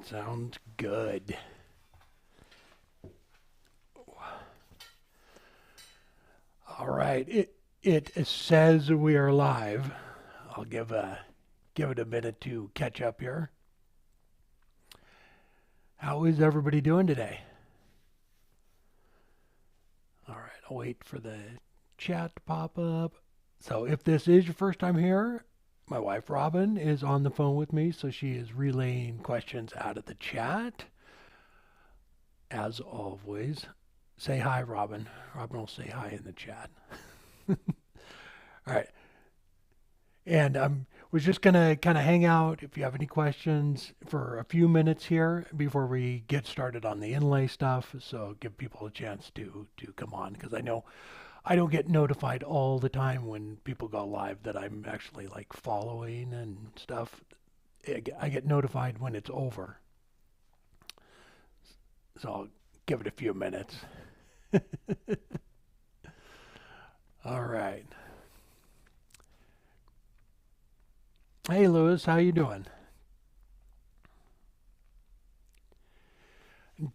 Sounds good. All right. It says we are live. I'll give it a minute to catch up here. How is everybody doing today? All right. I'll wait for the chat to pop up. So if this is your first time here, my wife Robin is on the phone with me, so she is relaying questions out of the chat. As always, say hi, Robin. Robin will say hi in the chat. All right. And was just going to kind of hang out if you have any questions for a few minutes here before we get started on the inlay stuff. So give people a chance to come on, because I know I don't get notified all the time when people go live that I'm actually like following and stuff. I get notified when it's over. So I'll give it a few minutes. All right. Hey, Lewis, how you doing?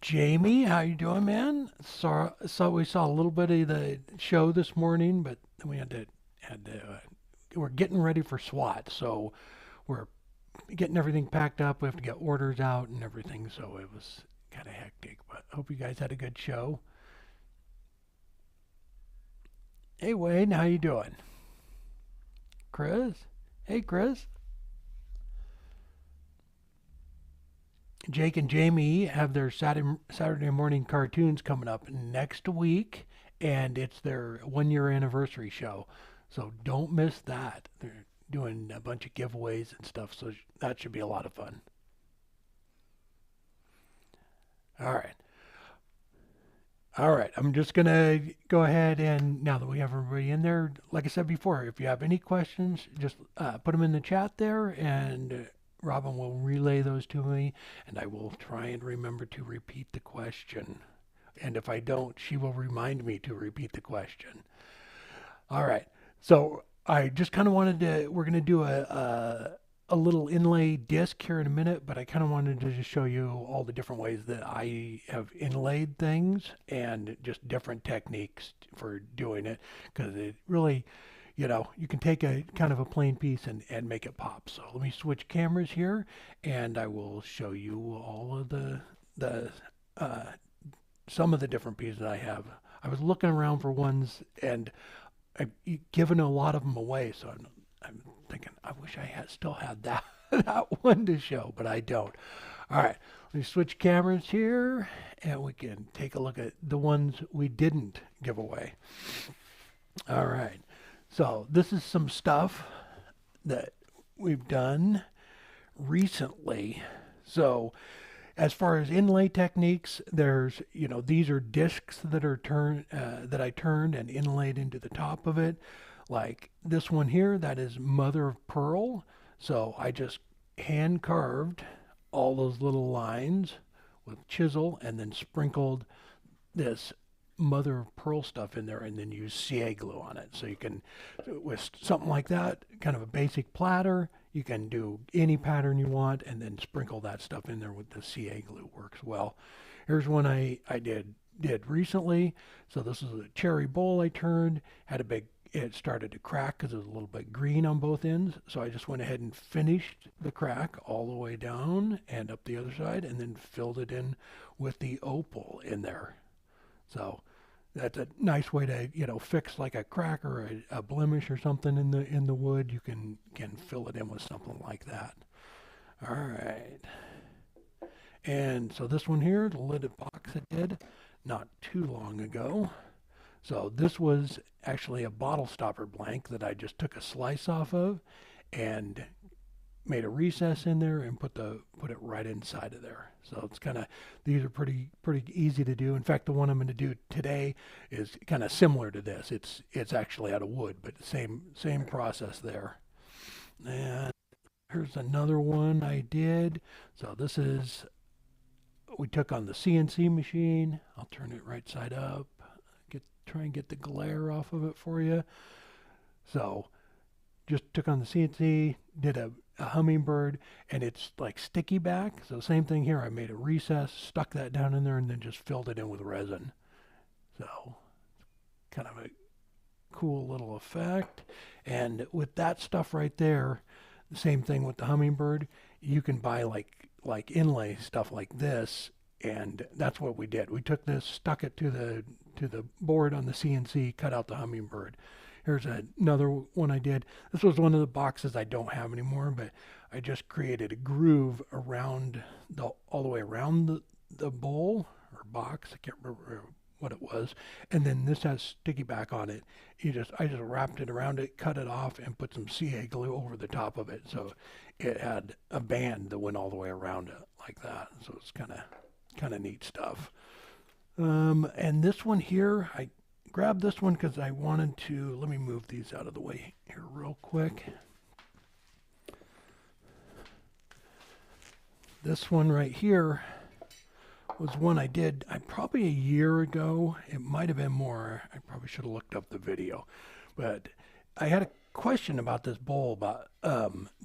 Jamie, how you doing, man? So we saw a little bit of the show this morning, but then we we're getting ready for SWAT, so we're getting everything packed up. We have to get orders out and everything, so it was kind of hectic. But I hope you guys had a good show. Hey, Wayne, how you doing? Chris? Hey, Chris. Jake and Jamie have their Saturday morning cartoons coming up next week, and it's their 1 year anniversary show. So don't miss that. They're doing a bunch of giveaways and stuff, so that should be a lot of fun. All right. All right, I'm just going to go ahead and now that we have everybody in there, like I said before, if you have any questions, just put them in the chat there, and Robin will relay those to me, and I will try and remember to repeat the question. And if I don't, she will remind me to repeat the question. All right, so I just kind of wanted to, we're going to do a little inlay disc here in a minute, but I kind of wanted to just show you all the different ways that I have inlaid things and just different techniques for doing it, because it really, you can take a kind of a plain piece and make it pop. So let me switch cameras here, and I will show you all of the some of the different pieces I have. I was looking around for ones, and I've given a lot of them away, so I'm thinking, I wish I still had that that one to show, but I don't. All right, let me switch cameras here, and we can take a look at the ones we didn't give away. All right, so this is some stuff that we've done recently. So as far as inlay techniques, there's, these are discs that are that I turned and inlaid into the top of it. Like this one here, that is mother of pearl. So I just hand carved all those little lines with chisel and then sprinkled this mother of pearl stuff in there and then use CA glue on it. So you can, with something like that, kind of a basic platter, you can do any pattern you want and then sprinkle that stuff in there with the CA glue. Works well. Here's one I did recently. So this is a cherry bowl I turned, had a big, it started to crack because it was a little bit green on both ends. So I just went ahead and finished the crack all the way down and up the other side, and then filled it in with the opal in there. So that's a nice way to, fix like a crack or a blemish or something in the wood. You can fill it in with something like that. All right. And so this one here, the lidded box I did not too long ago. So this was actually a bottle stopper blank that I just took a slice off of and made a recess in there and put it right inside of there. So it's kind of, these are pretty easy to do. In fact, the one I'm going to do today is kind of similar to this. It's actually out of wood, but same process there. And here's another one I did. So this is, we took on the CNC machine. I'll turn it right side up. Try and get the glare off of it for you. So just took on the CNC, did a Hummingbird, and it's like sticky back. So same thing here. I made a recess, stuck that down in there, and then just filled it in with resin. So kind of a cool little effect. And with that stuff right there, the same thing with the Hummingbird. You can buy like inlay stuff like this, and that's what we did. We took this, stuck it to the board on the CNC, cut out the Hummingbird. Here's another one I did. This was one of the boxes I don't have anymore, but I just created a groove around all the way around the bowl or box. I can't remember what it was. And then this has sticky back on it. I just wrapped it around it, cut it off, and put some CA glue over the top of it. So it had a band that went all the way around it like that. So it's kind of neat stuff. And this one here, I grabbed this one because I wanted to, let me move these out of the way here real quick. This one right here was one I did probably a year ago. It might have been more. I probably should have looked up the video. But I had a question about this bowl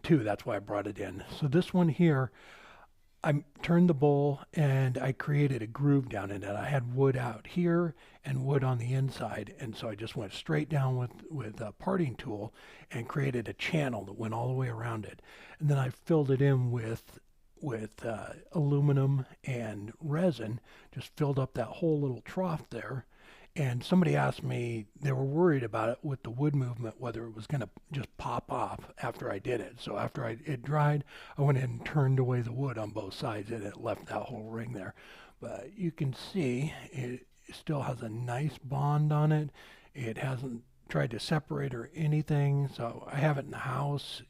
too. That's why I brought it in. So this one here, I turned the bowl and I created a groove down in it. I had wood out here and wood on the inside, and so I just went straight down with a parting tool and created a channel that went all the way around it. And then I filled it in with aluminum and resin, just filled up that whole little trough there. And somebody asked me, they were worried about it with the wood movement, whether it was going to just pop off after I did it. So after it dried, I went in and turned away the wood on both sides, and it left that whole ring there. But you can see it still has a nice bond on it. It hasn't tried to separate or anything. So I have it in the house.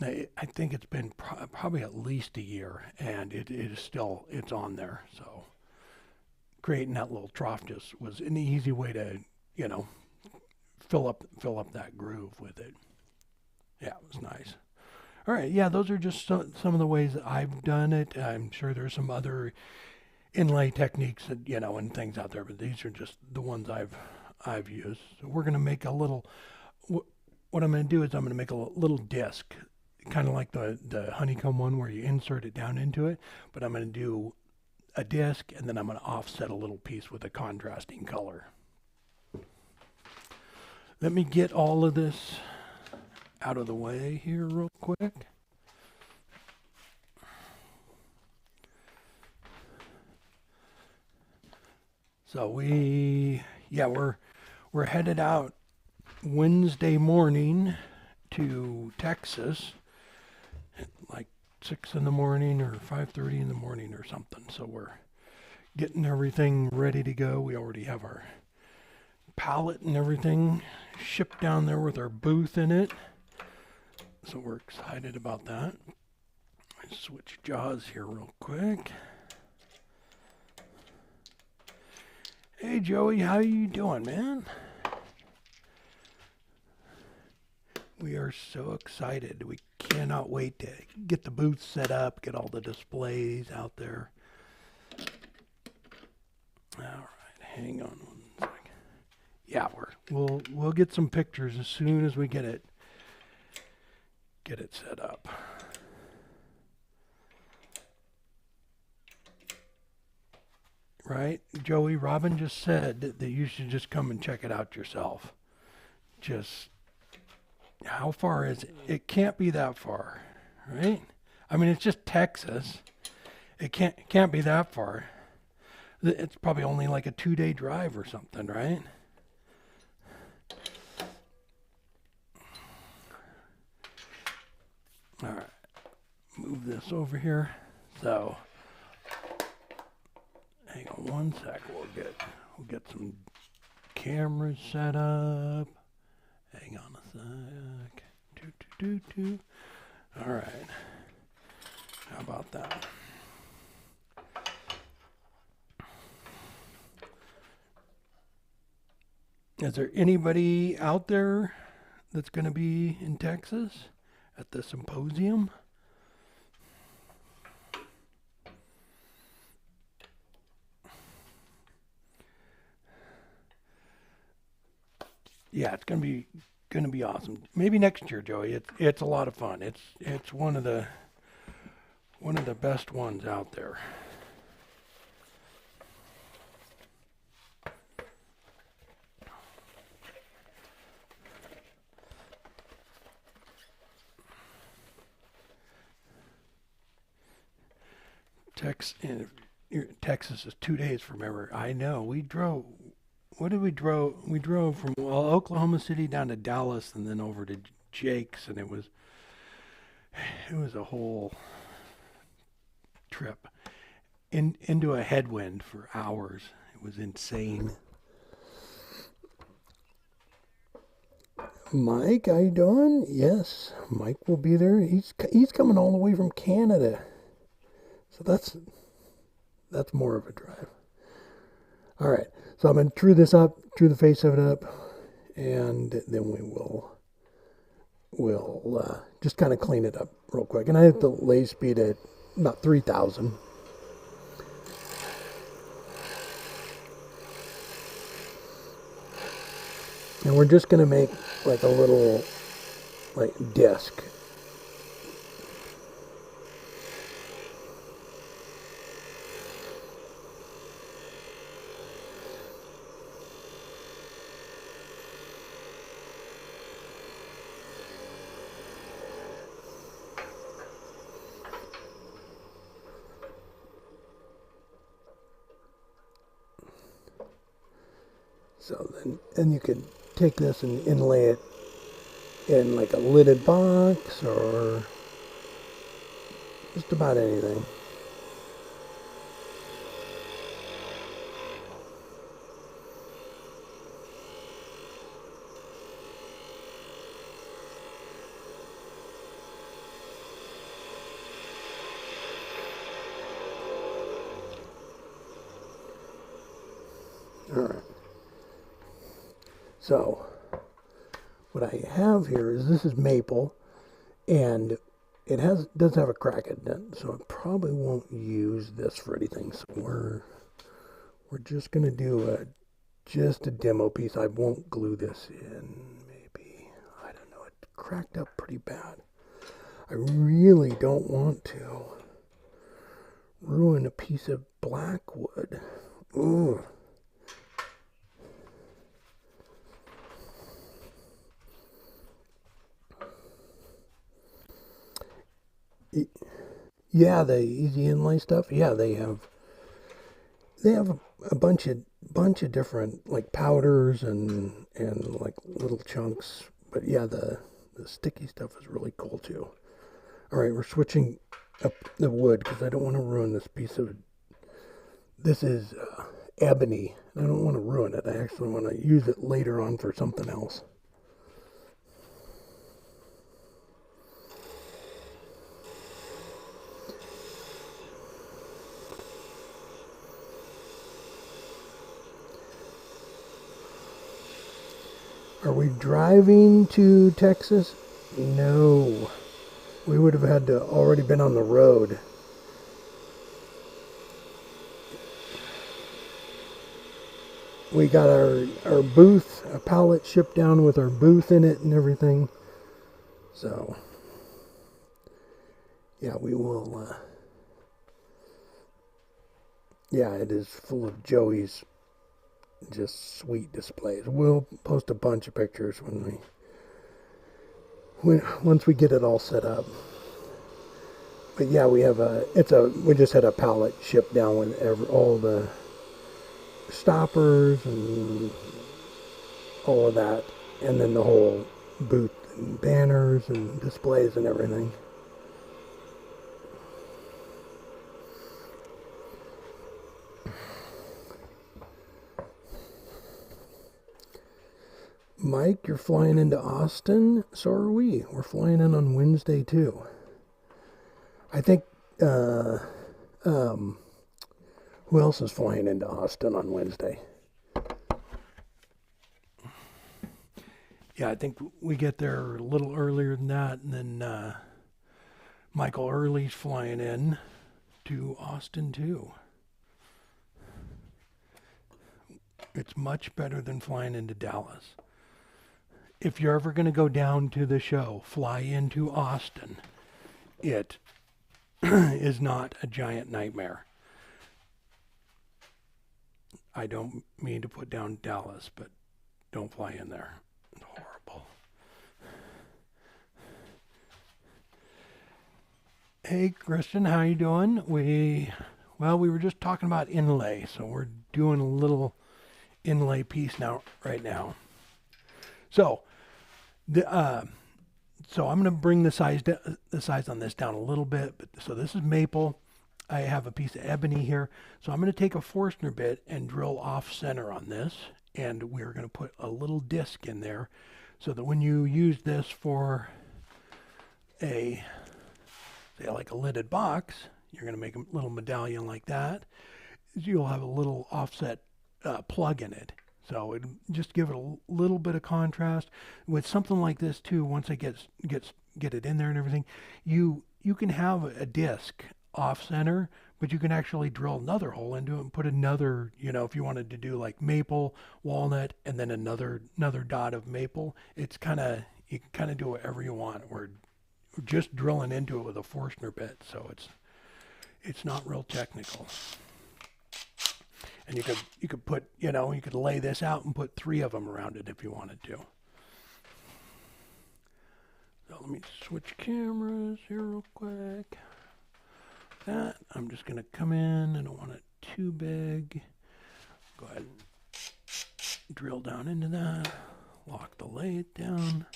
I think it's been probably at least a year, and it's on there. So creating that little trough just was an easy way to, fill up that groove with it. Yeah, it was nice. All right, yeah, those are just some of the ways that I've done it. I'm sure there's some other inlay techniques that, and things out there, but these are just the ones I've used. So we're going to make a little, what I'm going to do is I'm going to make a little disc, kind of like the honeycomb one where you insert it down into it, but I'm going to do a disc, and then I'm going to offset a little piece with a contrasting color. Let me get all of this out of the way here real quick. So we're headed out Wednesday morning to Texas at like 6 in the morning or 5:30 in the morning or something. So we're getting everything ready to go. We already have our pallet and everything shipped down there with our booth in it. So we're excited about that. Let's switch jaws here real quick. Hey Joey, how you doing, man? We are so excited. We cannot wait to get the booth set up, get all the displays out there. All right, hang on one second. Yeah, we'll get some pictures as soon as we get it set up. Right, Joey, Robin just said that you should just come and check it out yourself. Just how far is it? It can't be that far, right? I mean, it's just Texas. It can't be that far. It's probably only like a 2-day drive or something, right? All right, move this over here. So, hang on one sec. We'll get some cameras set up. Hang on a sec. All right. How about that? Is there anybody out there that's going to be in Texas at the symposium? Yeah, it's going to be going to be awesome. Maybe next year, Joey. It's a lot of fun. It's one of the best ones out there. Texas is 2 days from ever. I know. We drove. What did we drove? We drove from Oklahoma City down to Dallas and then over to Jake's, and it was a whole trip into a headwind for hours. It was insane. Mike, how you doing? Yes, Mike will be there. He's coming all the way from Canada, so that's more of a drive. All right, so I'm going to true this up, true the face of it up, and then we'll just kind of clean it up real quick. And I have the lathe speed at about 3,000. And we're just going to make like a little disc. So then you could take this and inlay it in like a lidded box or just about anything. All right. So what I have here is this is maple, and it does have a crack in it, so I probably won't use this for anything. So we're just gonna do just a demo piece. I won't glue this in. Maybe, I don't know. It cracked up pretty bad. I really don't want to ruin a piece of black wood. Ooh. Yeah, the easy inlay stuff. Yeah, they have a bunch of different like powders and like little chunks. But yeah, the sticky stuff is really cool too. All right, we're switching up the wood because I don't want to ruin this piece of. This is ebony. I don't want to ruin it. I actually want to use it later on for something else. Are we driving to Texas? No. We would have had to already been on the road. We got our booth, a pallet shipped down with our booth in it and everything. So, yeah, we will, yeah, it is full of Joey's just sweet displays. We'll post a bunch of pictures once we get it all set up. But yeah, we just had a pallet shipped down with all the stoppers and all of that, and then the whole booth and banners and displays and everything. Mike, you're flying into Austin? So are we. We're flying in on Wednesday too. I think, who else is flying into Austin on Wednesday? Yeah, I think we get there a little earlier than that, and then Michael Early's flying in to Austin too. It's much better than flying into Dallas. if you're ever going to go down to the show, fly into Austin. It is not a giant nightmare. I don't mean to put down Dallas, but don't fly in there. It's horrible. Hey, Kristen, how you doing? We were just talking about inlay, so we're doing a little inlay piece right now. So, so I'm going to bring the size on this down a little bit. So this is maple. I have a piece of ebony here. So I'm going to take a Forstner bit and drill off center on this. And we're going to put a little disc in there so that when you use this for say like a lidded box, you're going to make a little medallion like that. You'll have a little offset plug in it. So it just give it a little bit of contrast. With something like this too, once I get it in there and everything, you can have a disc off center, but you can actually drill another hole into it and put another, if you wanted to do like maple, walnut, and then another dot of maple. It's you can kind of do whatever you want. We're just drilling into it with a Forstner bit, so it's not real technical. And you could put, you could lay this out and put 3 of them around it if you wanted to. So let me switch cameras here real quick. That I'm just going to come in. I don't want it too big. Go ahead and drill down into that. Lock the lathe down.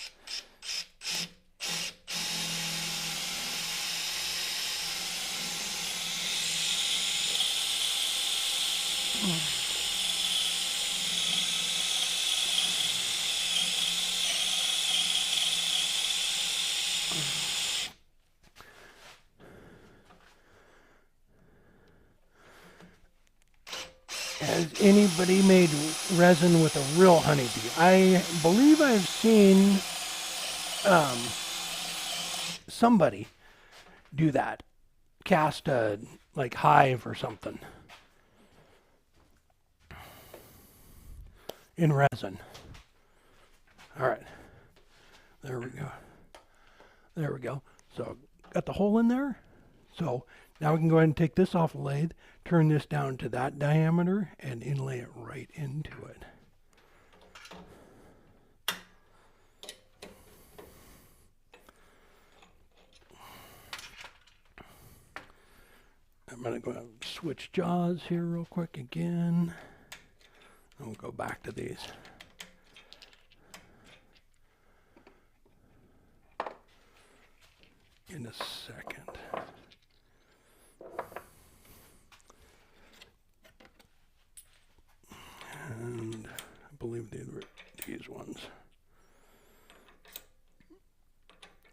Has anybody made resin with a real honeybee? I believe I've seen somebody do that. Cast a like hive or something in resin. All right. There we go. There we go. So got the hole in there. So now we can go ahead and take this off the lathe, turn this down to that diameter, and inlay it right into it. I'm going to go ahead and switch jaws here real quick again. And we'll go back to these. In a second. And I believe they were these ones.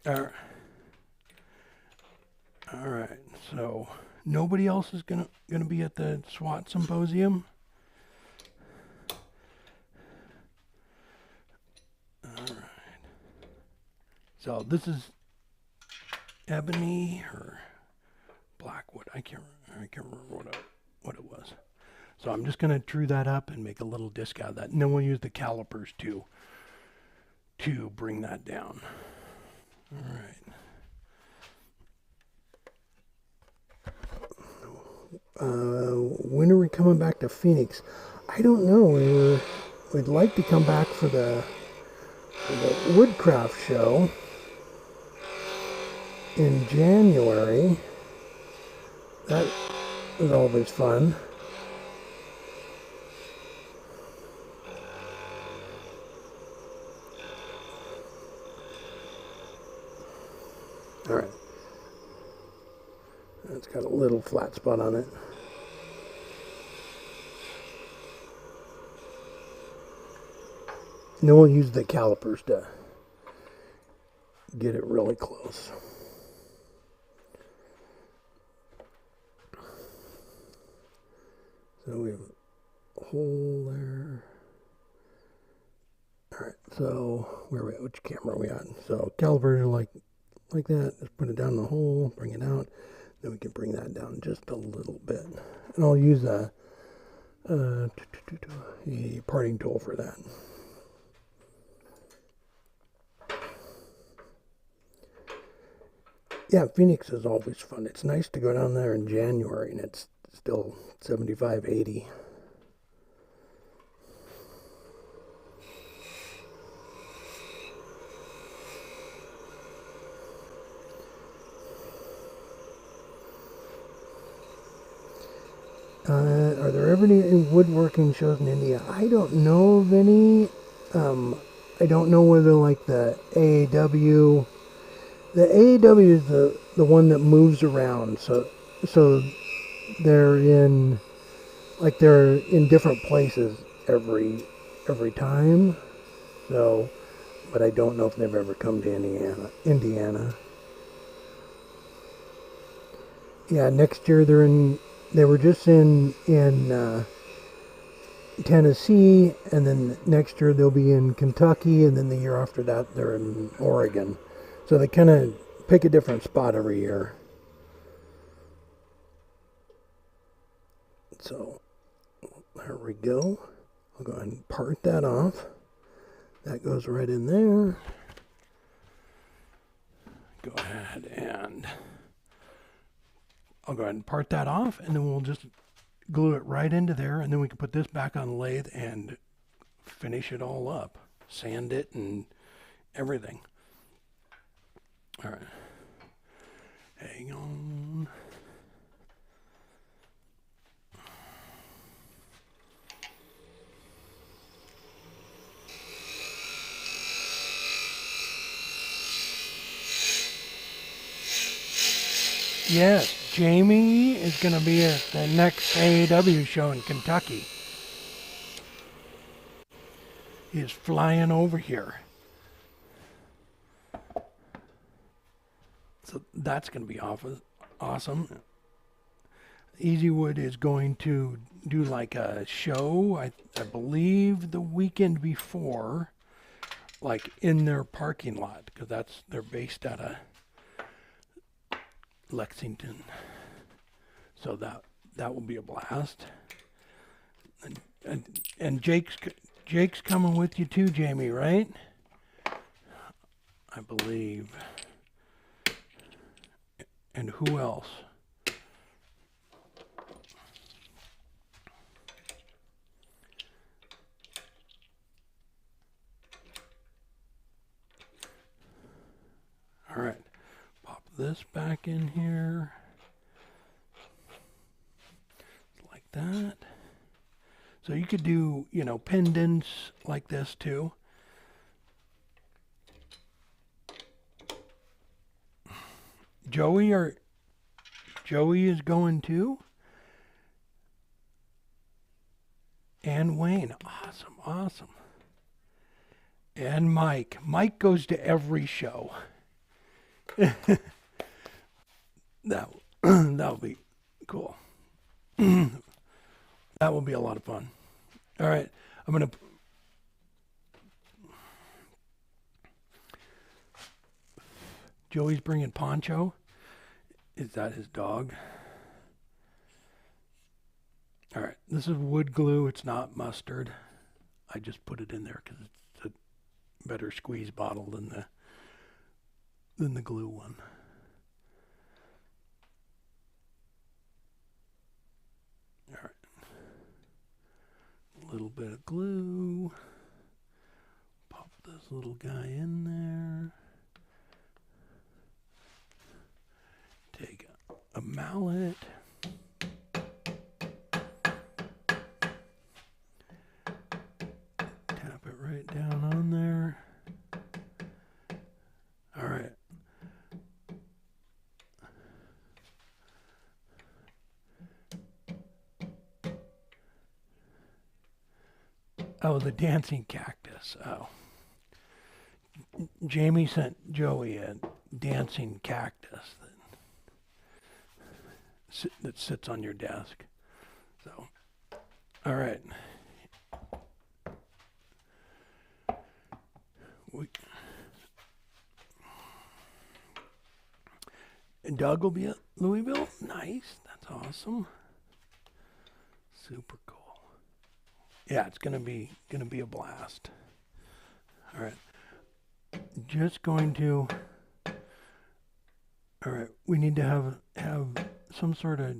All right. So nobody else is gonna be at the SWAT symposium. All right. So this is ebony or blackwood. I can't remember what it was. So I'm just going to true that up and make a little disc out of that. And then we'll use the calipers to bring that down. All right. When are we coming back to Phoenix? I don't know. We'd like to come back for the Woodcraft show in January. That is always fun. All right. It's got a little flat spot on it. Then we'll use the calipers to get it really close. So we have a hole there. All right, so where are we at? Which camera are we on? So calipers are like that. Just put it down the hole, bring it out. Then we can bring that down just a little bit. And I'll use a parting tool for that. Yeah, Phoenix is always fun. It's nice to go down there in January and it's still 75, 80. Are there ever any woodworking shows in India? I don't know of any. I don't know whether like the AAW. The AAW is the one that moves around. So they're in they're in different places every time. So, but I don't know if they've ever come to Indiana. Yeah, next year they're in. They were just in Tennessee, and then next year they'll be in Kentucky, and then the year after that they're in Oregon. So they kind of pick a different spot every year. So there we go. I'll go ahead and part that off. That goes right in there. Go ahead and I'll go ahead and part that off, and then we'll just glue it right into there, and then we can put this back on the lathe and finish it all up, sand it and everything. All right, hang on. Yes, Jamie is going to be at the next AAW show in Kentucky. He's flying over here. So that's going to be awesome. Easy Wood is going to do like a show, I believe the weekend before, like in their parking lot, because they're based out of Lexington. So that will be a blast. And Jake's coming with you too, Jamie, right? I believe. And who else? All right, pop this back in here. Like that. So you could do, pendants like this too. Joey is going too. And Wayne, awesome. And Mike goes to every show. That'll be cool. That will be a lot of fun. All right, I'm gonna. Joey's bringing Poncho. Is that his dog? All right, this is wood glue. It's not mustard. I just put it in there because it's a better squeeze bottle than the glue one. All right, a little bit of glue. Pop this little guy in there. Take a mallet. Tap it right down on there. All right. Oh, the dancing cactus. Oh. Jamie sent Joey a dancing cactus that sits on your desk. So, all right. And Doug will be at Louisville. Nice. That's awesome. Super cool. Yeah, it's gonna be a blast. All right. Just going to All right, we need to have some sort of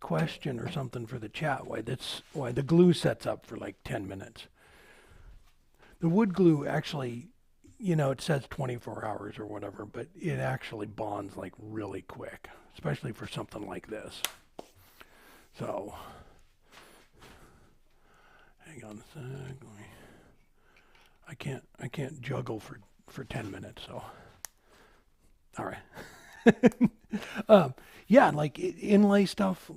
question or something for the chat. Why the glue sets up for like 10 minutes. The wood glue actually, it says 24 hours or whatever, but it actually bonds like really quick, especially for something like this. So, hang on a sec. I can't juggle for 10 minutes. So, all right. Yeah, like inlay stuff.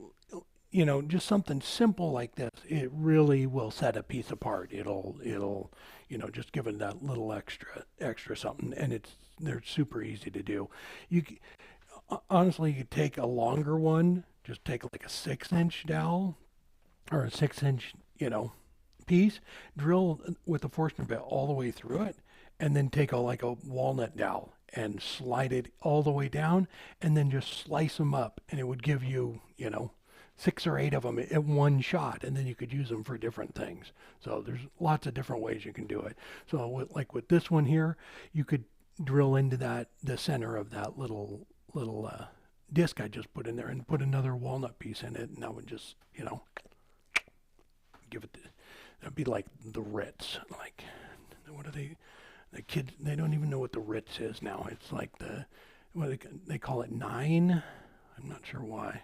Just something simple like this, it really will set a piece apart. It'll, just give it that little extra something, and they're super easy to do. Honestly, you take a longer one, just take like a 6-inch dowel or a 6-inch, piece, drill with a Forstner bit all the way through it, and then take like a walnut dowel and slide it all the way down, and then just slice them up, and it would give you, 6 or 8 of them at one shot, and then you could use them for different things. So there's lots of different ways you can do it. So with this one here, you could drill into the center of that little disc I just put in there, and put another walnut piece in it, and that would just, give it that'd be like the Ritz. Like, what are the kids, they don't even know what the Ritz is now. It's like they call it 9. I'm not sure why.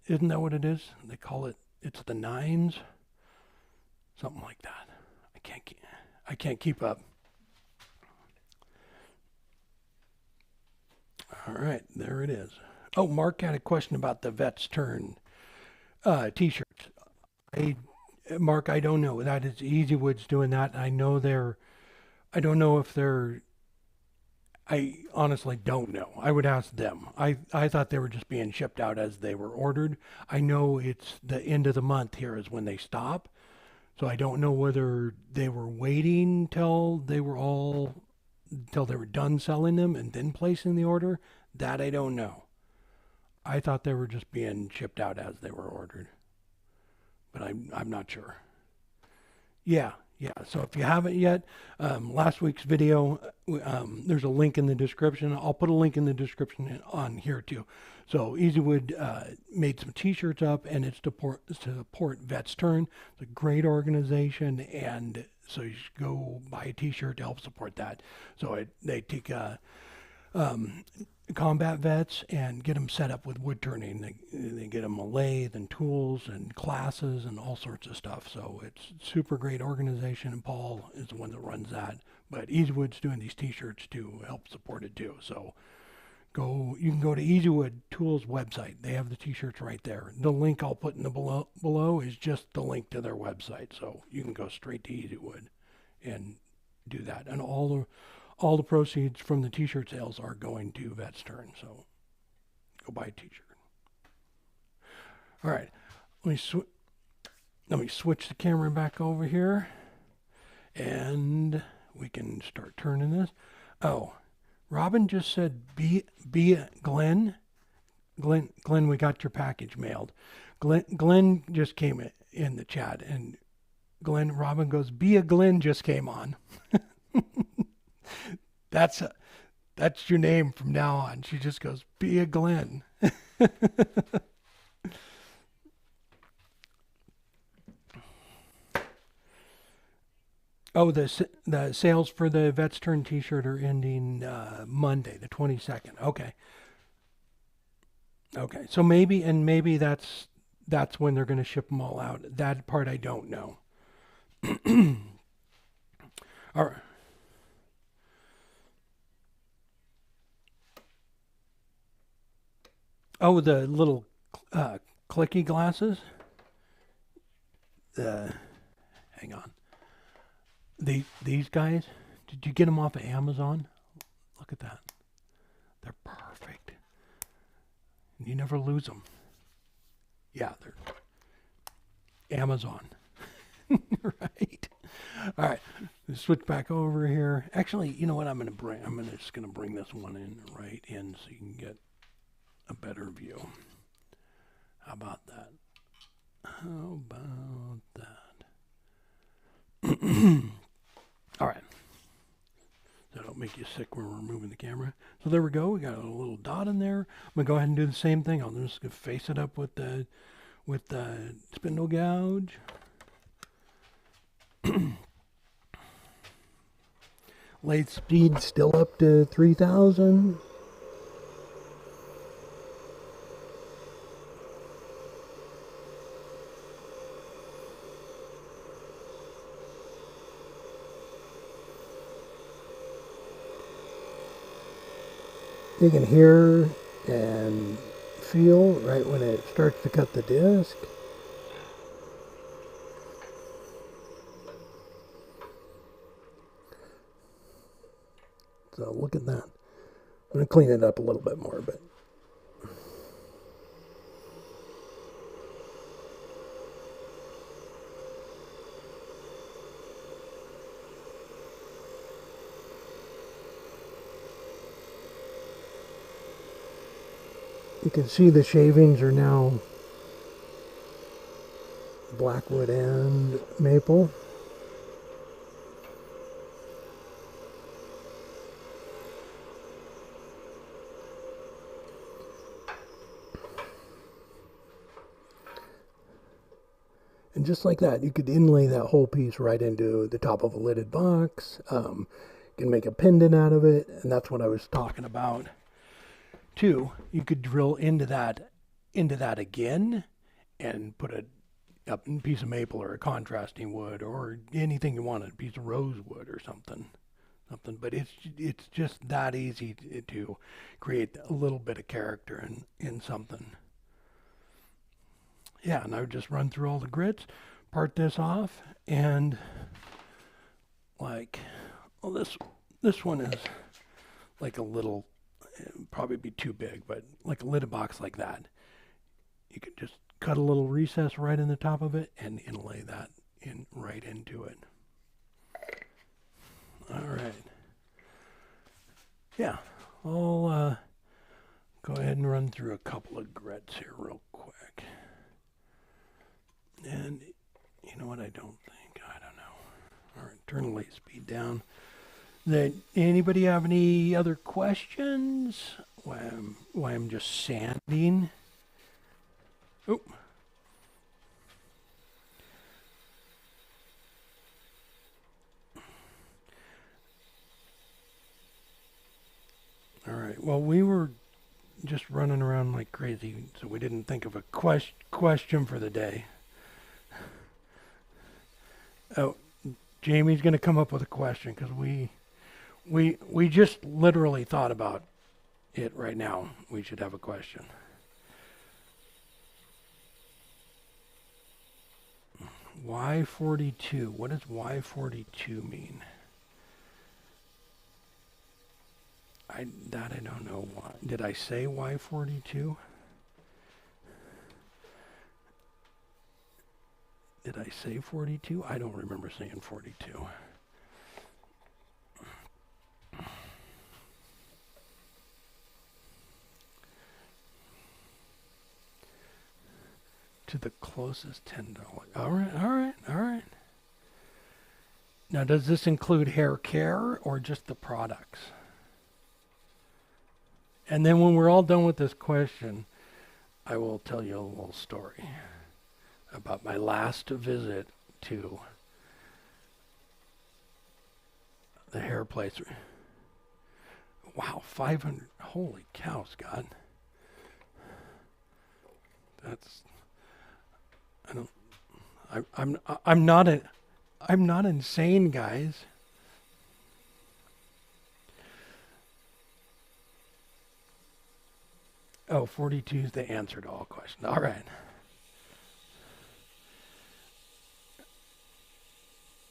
Isn't that what it is? They call it's the 9s, something like that. I can't keep up. All right, there it is. Oh, Mark had a question about the Vet's Turn t-shirts. Mark, I don't know. That is EasyWood's doing that. I don't know if I honestly don't know. I would ask them. I thought they were just being shipped out as they were ordered. I know it's the end of the month here is when they stop. So I don't know whether they were waiting till they were done selling them and then placing the order. That I don't know. I thought they were just being shipped out as they were ordered. But I'm not sure. Yeah. So if you haven't yet, last week's video, there's a link in the description. I'll put a link in the description on here too. So EasyWood made some t-shirts up, and it's to support Vet's Turn. It's a great organization, and so you should go buy a t-shirt to help support that. So they take combat vets and get them set up with wood turning. They get them a lathe and tools and classes and all sorts of stuff. So it's super great organization, and Paul is the one that runs that. But EasyWood's doing these t-shirts to help support it too. So you can go to EasyWood Tools website. They have the t-shirts right there. The link I'll put in the below is just the link to their website. So you can go straight to EasyWood and do that. And all the proceeds from the t-shirt sales are going to Vet's Turn. So go buy a t-shirt. All right, let me switch the camera back over here, and we can start turning this. Oh, Robin just said, "Be Glenn, we got your package mailed." Glenn just came in the chat, and Robin goes, Glenn just came on. That's your name from now on. She just goes, be a Glenn. Oh, the sales for the Vet's Turn t-shirt are ending Monday, the 22nd. Okay. So maybe that's when they're going to ship them all out. That part I don't know. All right. Oh, the little clicky glasses. Hang on. These guys, did you get them off of Amazon? Look at that. They're perfect. You never lose them. Yeah, they're Amazon. Right. All right. Let's switch back over here. Actually, you know what I'm just going to bring this one right in so you can get a better view. How about that? All right. So make you sick when we're moving the camera. So there we go. We got a little dot in there. I'm gonna go ahead and do the same thing. I'm just gonna face it up with the spindle gouge. Lathe speed still up to 3,000. You can hear and feel right when it starts to cut the disc. So look at that. I'm going to clean it up a little bit more, but you can see the shavings are now blackwood and maple. And just like that, you could inlay that whole piece right into the top of a lidded box. You can make a pendant out of it, and that's what I was talking about. Too, you could drill into that again and put a piece of maple or a contrasting wood or anything you want, a piece of rosewood or something. But it's just that easy to create a little bit of character in something. Yeah, and I would just run through all the grits, part this off, and like, well, this one is like a little, probably be too big, but like a lidded box like that. You could just cut a little recess right in the top of it and inlay that in right into it. All right. Yeah, I'll go ahead and run through a couple of grits here real quick. And you know what, I don't know. All right, turn the lathe speed down. Anybody have any other questions? Why I'm just sanding? Oh. All right, well, we were just running around like crazy, so we didn't think of a question for the day. Oh, Jamie's going to come up with a question because we just literally thought about it right now. We should have a question. Y42. What does Y42 mean? I don't know why. Did I say Y42? Did I say 42? I don't remember saying 42. To the closest $10. All right. Now, does this include hair care or just the products? And then when we're all done with this question, I will tell you a little story about my last visit to the hair place. Wow, 500. Holy cow, Scott. That's, I'm not insane, guys. Oh, 42 is the answer to all questions. All right.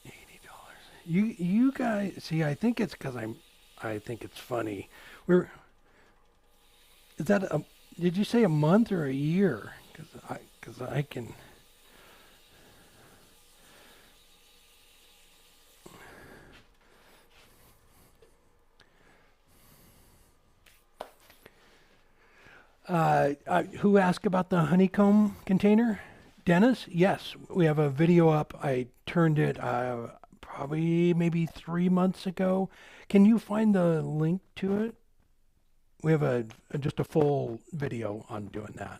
$80. You guys see, I think it's because I think it's funny. Is that did you say a month or a year? Because I can. Who asked about the honeycomb container? Dennis? Yes, we have a video up. I turned it probably maybe 3 months ago. Can you find the link to it? We have just a full video on doing that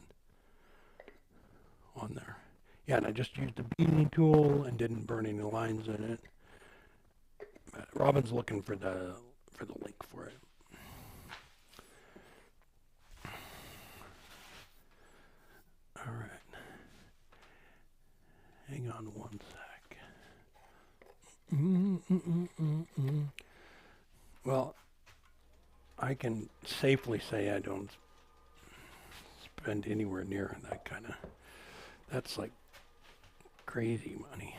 on there. Yeah, and I just used the beading tool and didn't burn any lines in it. Robin's looking for the link for it. All right. Hang on one sec. Well, I can safely say I don't spend anywhere near that kind of, that's like crazy money.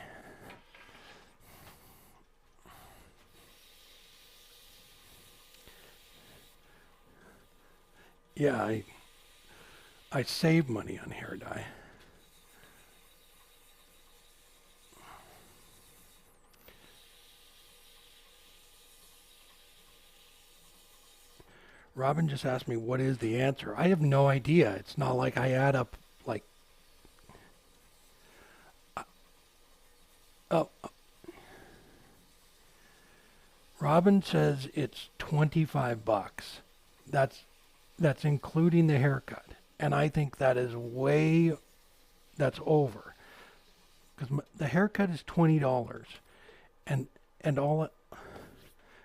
Yeah, I save money on hair dye. Robin just asked me what is the answer. I have no idea. It's not like I add up like oh. Robin says it's $25. That's including the haircut. And I think that is that's over. Because the haircut is $20. And all it,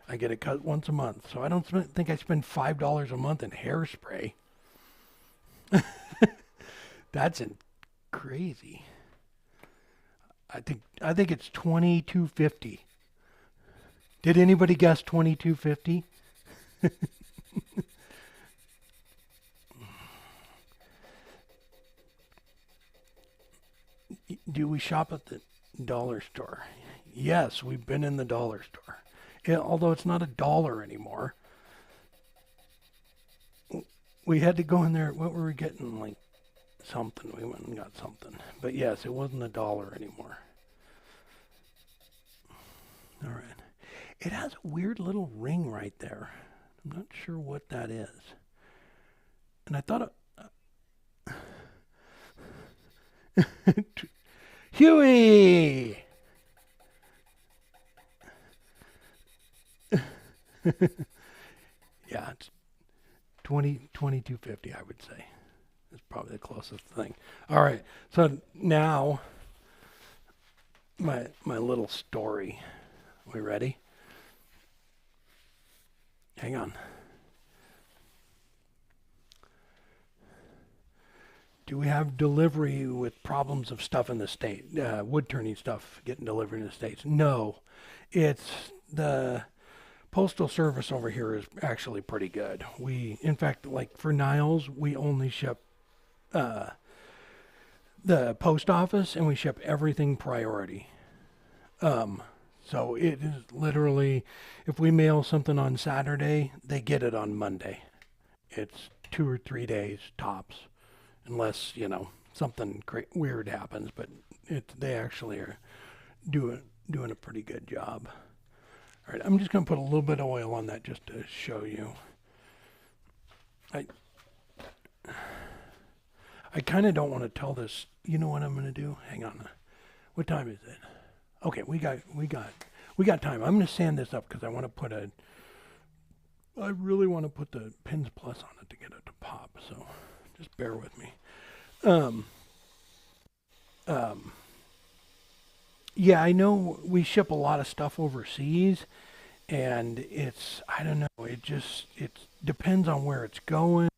I get it cut once a month. So I don't think I spend $5 a month in hairspray. That's crazy. I think it's $22.50. Did anybody guess $22.50? Do we shop at the dollar store? Yes, we've been in the dollar store. Although it's not $1 anymore. We had to go in there. What were we getting? Like something. We went and got something. But yes, it wasn't $1 anymore. All right. It has a weird little ring right there. I'm not sure what that is. And I thought Huey! Yeah, it's $22.50, I would say. It's probably the closest thing. All right, so now my little story. We ready? Hang on. Do we have delivery with problems of stuff in the state? Wood turning stuff getting delivered in the States? No. It's the Postal Service over here is actually pretty good. In fact, like for Niles, we only ship the post office and we ship everything priority. So it is literally, if we mail something on Saturday, they get it on Monday. It's 2 or 3 days tops. Unless, something weird happens, but they actually are doing a pretty good job. All right, I'm just going to put a little bit of oil on that just to show you. I kind of don't want to tell this. You know what I'm going to do? Hang on. What time is it? Okay, we got time. I'm going to sand this up because I really want to put the pins plus on it to get it to pop. So just bear with me. Yeah, I know we ship a lot of stuff overseas, and I don't know, it depends on where it's going.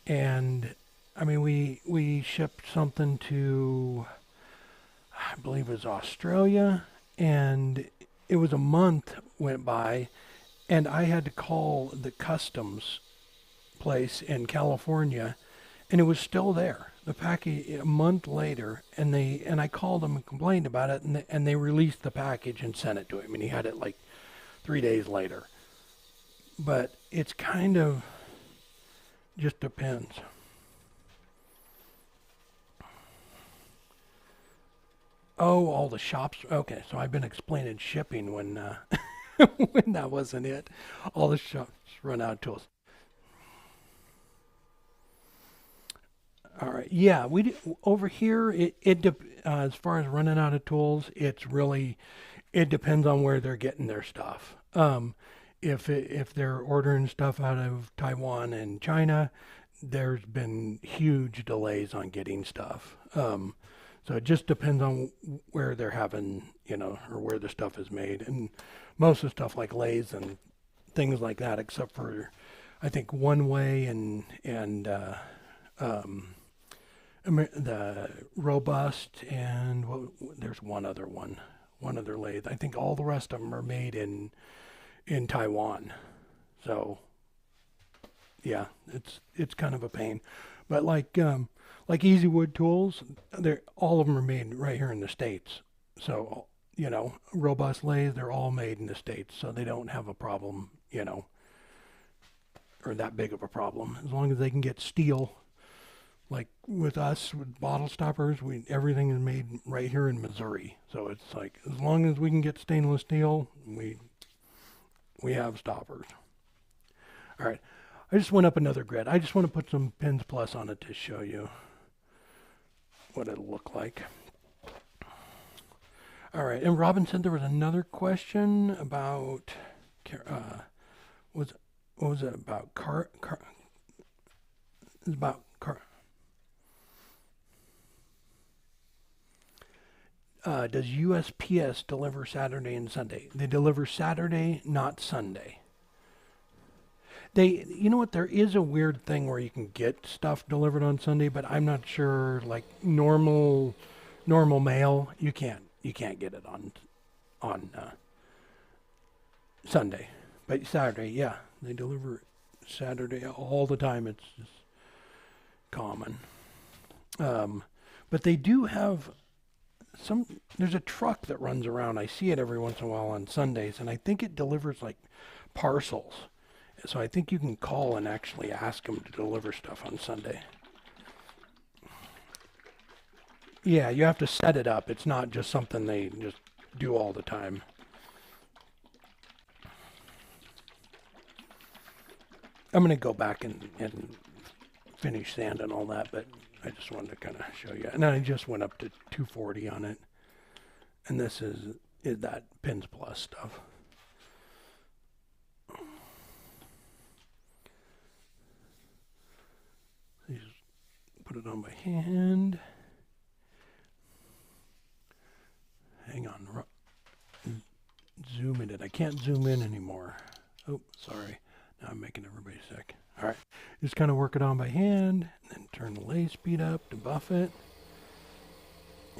And I mean, we shipped something to, I believe it was Australia, and it was a month went by, and I had to call the customs place in California, and it was still there. The package a month later, and I called them and complained about it, and they released the package and sent it to him, and he had it like 3 days later. But it's kind of just depends. Oh, all the shops. Okay, so I've been explaining shipping when when that wasn't it. All the shops run out of tools. All right. Yeah, over here. As far as running out of tools, it's really It depends on where they're getting their stuff. If they're ordering stuff out of Taiwan and China, there's been huge delays on getting stuff. So it just depends on where they're having, or where the stuff is made. And most of the stuff like lathes and things like that, except for I think One Way and the Robust and there's one other lathe. I think all the rest of them are made in Taiwan. So yeah, it's kind of a pain. But like Easy Wood Tools, all of them are made right here in the States. So Robust lathe, they're all made in the States, so they don't have a problem, or that big of a problem. As long as they can get steel, like with us, with bottle stoppers, everything is made right here in Missouri. So it's like, as long as we can get stainless steel, we have stoppers. All right, I just went up another grid. I just want to put some pins plus on it to show you what it'll look like. All right, and Robin said there was another question about, what was it about? Does USPS deliver Saturday and Sunday? They deliver Saturday, not Sunday. You know what? There is a weird thing where you can get stuff delivered on Sunday, but I'm not sure. Like normal mail, you can't get it on Sunday, but Saturday, yeah, they deliver Saturday all the time. It's just common. But they do have there's a truck that runs around. I see it every once in a while on Sundays, and I think it delivers like parcels. So I think you can call and actually ask them to deliver stuff on Sunday. Yeah, you have to set it up. It's not just something they just do all the time. I'm going to go back and finish sanding all that, but I just wanted to kind of show you. And I just went up to 240 on it. And this is that Pins Plus stuff. Just put it on by hand. Hang on. Zoom in it. I can't zoom in anymore. Oh, sorry. Now I'm making everybody sick. All right. Just kind of work it on by hand, and then turn the lathe speed up to buff it.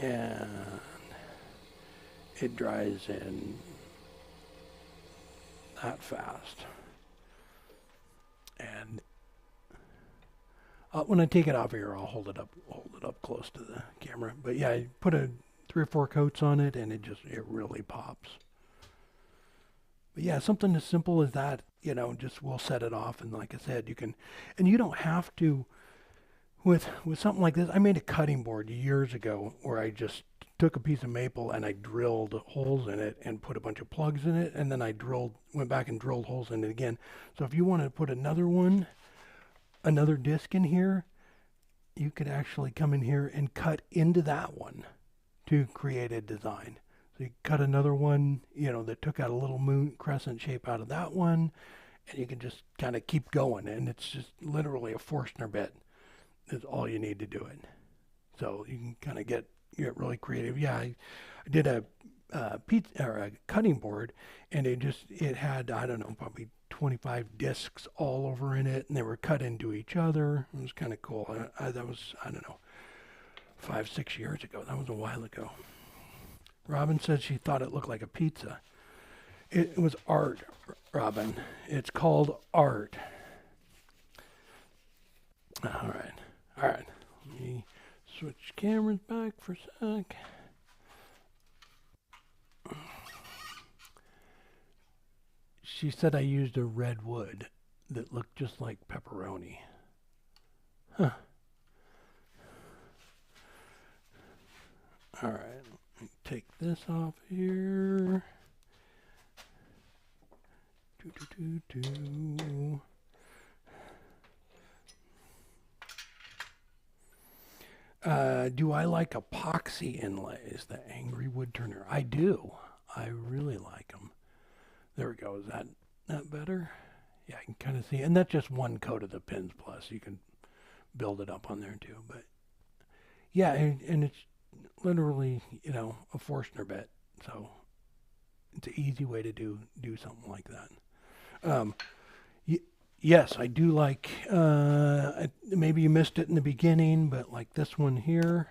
And it dries in that fast. And when I take it off here, I'll hold it up close to the camera. But yeah, I put 3 or 4 coats on it, and it really pops. But yeah, something as simple as that, just we'll set it off, and like I said, you don't have to. With something like this, I made a cutting board years ago where I just took a piece of maple and I drilled holes in it and put a bunch of plugs in it, and then I went back and drilled holes in it again. So if you want to put another disc in here, you could actually come in here and cut into that one to create a design. So you cut another one, that took out a little moon crescent shape out of that one, and you can just kind of keep going. And it's just literally a Forstner bit is all you need to do it. So you can kind of get really creative. Yeah, I did a cutting board, and it had, I don't know, probably 25 discs all over in it, and they were cut into each other. It was kind of cool. That was, I don't know, 5-6 years ago. That was a while ago. Robin said she thought it looked like a pizza. It was art, Robin. It's called art. All right. Let me switch cameras back for a sec. She said I used a red wood that looked just like pepperoni. Huh. All right. Take this off here. Do I like epoxy inlays? The Angry Woodturner. I do. I really like them. There we go. Is that better? Yeah, I can kind of see. And that's just one coat of the Pins Plus. You can build it up on there too. But yeah, and it's literally, a Forstner bit. So it's an easy way to do something like that. Yes, I do like, maybe you missed it in the beginning, but like this one here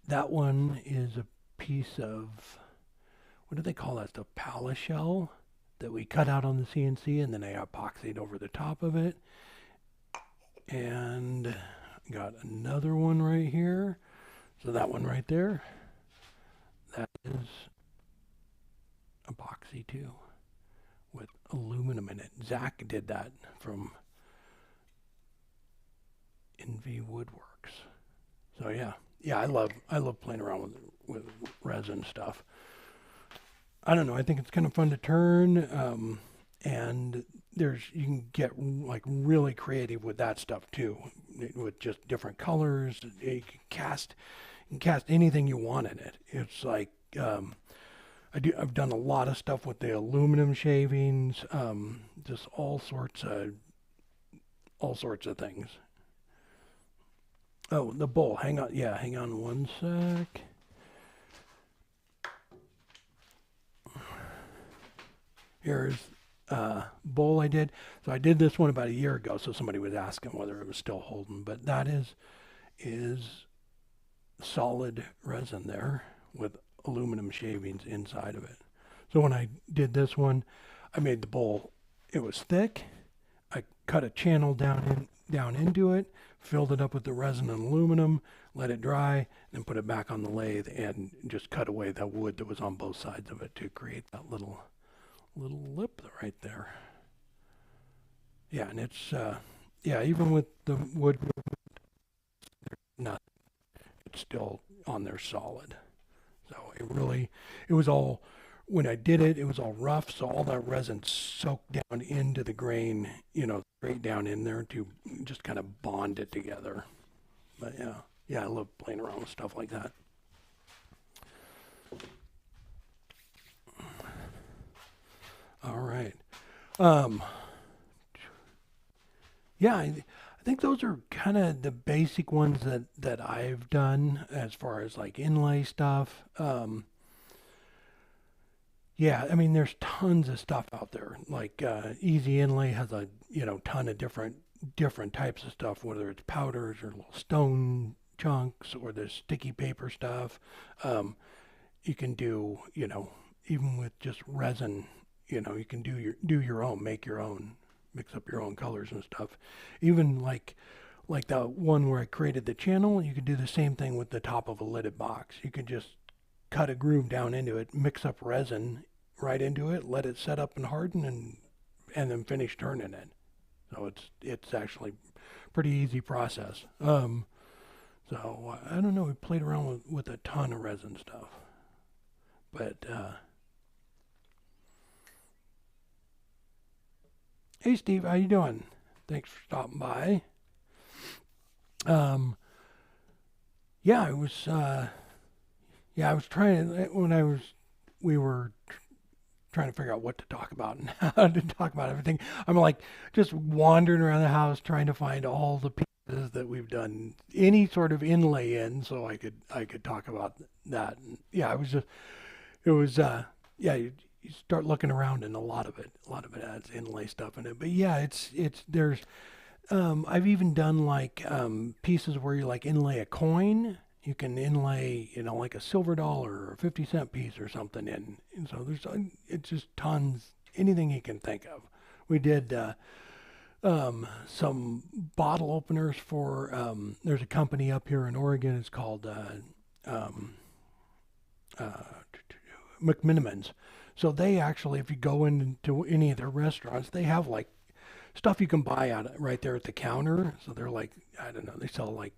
that one is a piece of, what do they call that? The pala shell that we cut out on the CNC, and then I epoxied over the top of it. And got another one right here. So that one right there, that is epoxy too, with aluminum in it. Zach did that from Inlay Woodworks. So yeah, I love playing around with resin stuff. I don't know. I think it's kind of fun to turn, and you can get like really creative with that stuff too, with just different colors. You can cast anything you want in it. It's like I've done a lot of stuff with the aluminum shavings, just all sorts of things. Oh, the bowl. Hang on one sec. Here's bowl I did. So I did this one about a year ago, so somebody was asking whether it was still holding, but that is solid resin there with aluminum shavings inside of it. So when I did this one, I made the bowl, it was thick. I cut a channel down into it, filled it up with the resin and aluminum, let it dry, then put it back on the lathe and just cut away the wood that was on both sides of it to create that little lip right there. Yeah, and it's even with the wood, it's still on there solid. So it was all, when I did it, it was all rough, so all that resin soaked down into the grain, straight down in there to just kind of bond it together. But yeah, I love playing around with stuff like that. All right. Yeah, I think those are kind of the basic ones that I've done as far as like inlay stuff. Yeah, I mean, there's tons of stuff out there. Like Easy Inlay has a ton of different types of stuff, whether it's powders or little stone chunks or the sticky paper stuff. You can do even with just resin. You can do your own, make your own, mix up your own colors and stuff. Even like the one where I created the channel, you could do the same thing with the top of a lidded box. You could just cut a groove down into it, mix up resin right into it, let it set up and harden, and then finish turning it. So it's actually pretty easy process. So I don't know. We played around with a ton of resin stuff, but. Hey Steve, how you doing? Thanks for stopping by. I was trying we were trying to figure out what to talk about and how to talk about everything. I'm like just wandering around the house trying to find all the pieces that we've done any sort of inlay in, so I could talk about that. And you start looking around, and a lot of it has inlay stuff in it. But yeah, there's I've even done like pieces where you like inlay a coin. You can inlay, like a silver dollar or a 50-cent piece or something in. And so it's just tons, anything you can think of. We did some bottle openers for, there's a company up here in Oregon. It's called McMinimans. So they actually, if you go into any of their restaurants, they have like stuff you can buy right there at the counter. So they're like, I don't know, they sell like,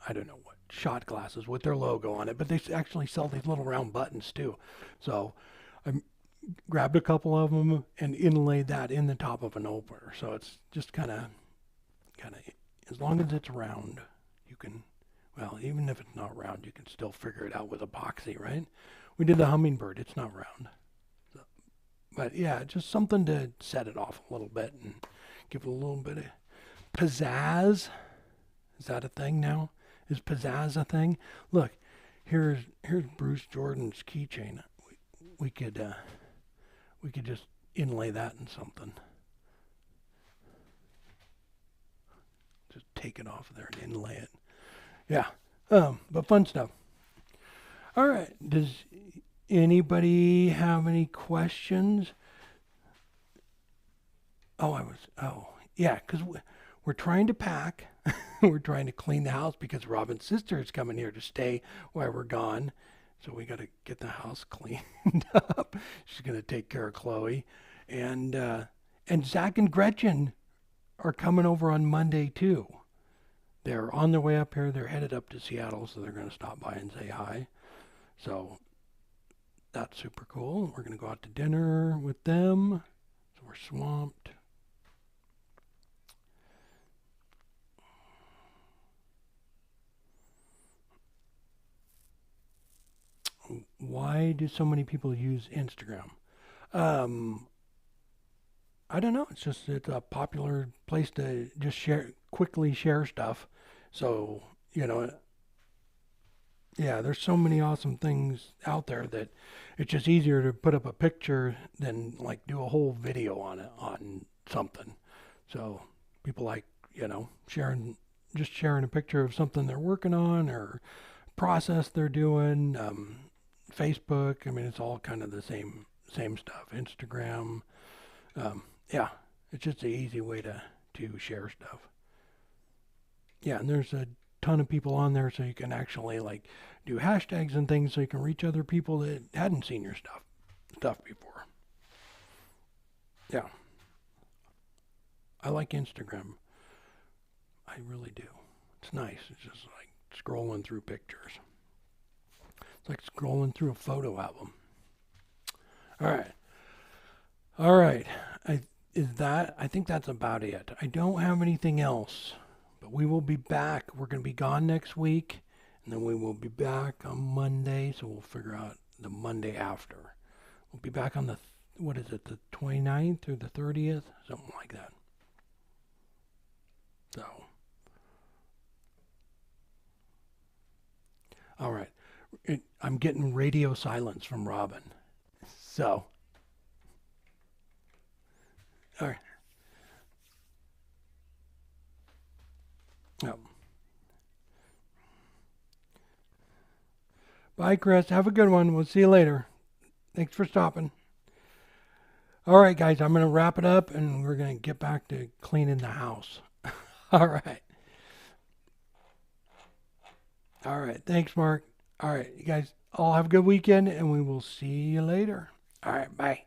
I don't know what, shot glasses with their logo on it, but they actually sell these little round buttons too. So I grabbed a couple of them and inlaid that in the top of an opener. So it's just kind of, as long as it's round, Well, even if it's not round, you can still figure it out with epoxy, right? We did the Hummingbird. It's not round. So, but yeah, just something to set it off a little bit and give it a little bit of pizzazz. Is that a thing now? Is pizzazz a thing? Look, here's Bruce Jordan's keychain. We could just inlay that in something. Just take it off there and inlay it. Yeah, but fun stuff. All right. Does anybody have any questions? Oh, yeah, because we're trying to pack. We're trying to clean the house because Robin's sister is coming here to stay while we're gone. So we got to get the house cleaned up. She's going to take care of Chloe. And Zach and Gretchen are coming over on Monday too. They're on their way up here. They're headed up to Seattle, so they're going to stop by and say hi. So that's super cool. We're going to go out to dinner with them. So we're swamped. Why do so many people use Instagram? I don't know. It's a popular place to just quickly share stuff. So, yeah, there's so many awesome things out there that it's just easier to put up a picture than like do a whole video on it, on something. So people like, sharing a picture of something they're working on or process they're doing. Facebook, I mean, it's all kind of the same stuff. Instagram, yeah, it's just an easy way to share stuff. Yeah, and there's a ton of people on there, so you can actually like do hashtags and things, so you can reach other people that hadn't seen your stuff before. Yeah, I like Instagram. I really do. It's nice. It's just like scrolling through pictures. It's like scrolling through a photo album. All right. All right. I think that's about it. I don't have anything else, but we will be back. We're going to be gone next week, and then we will be back on Monday, so we'll figure out the Monday after. We'll be back on the 29th or the 30th? Something like that. So, all right. I'm getting radio silence from Robin. So, all right. Oh. Bye, Chris. Have a good one. We'll see you later. Thanks for stopping. All right, guys, I'm going to wrap it up and we're going to get back to cleaning the house. All right. All right. Thanks, Mark. All right, you guys all have a good weekend and we will see you later. All right. Bye.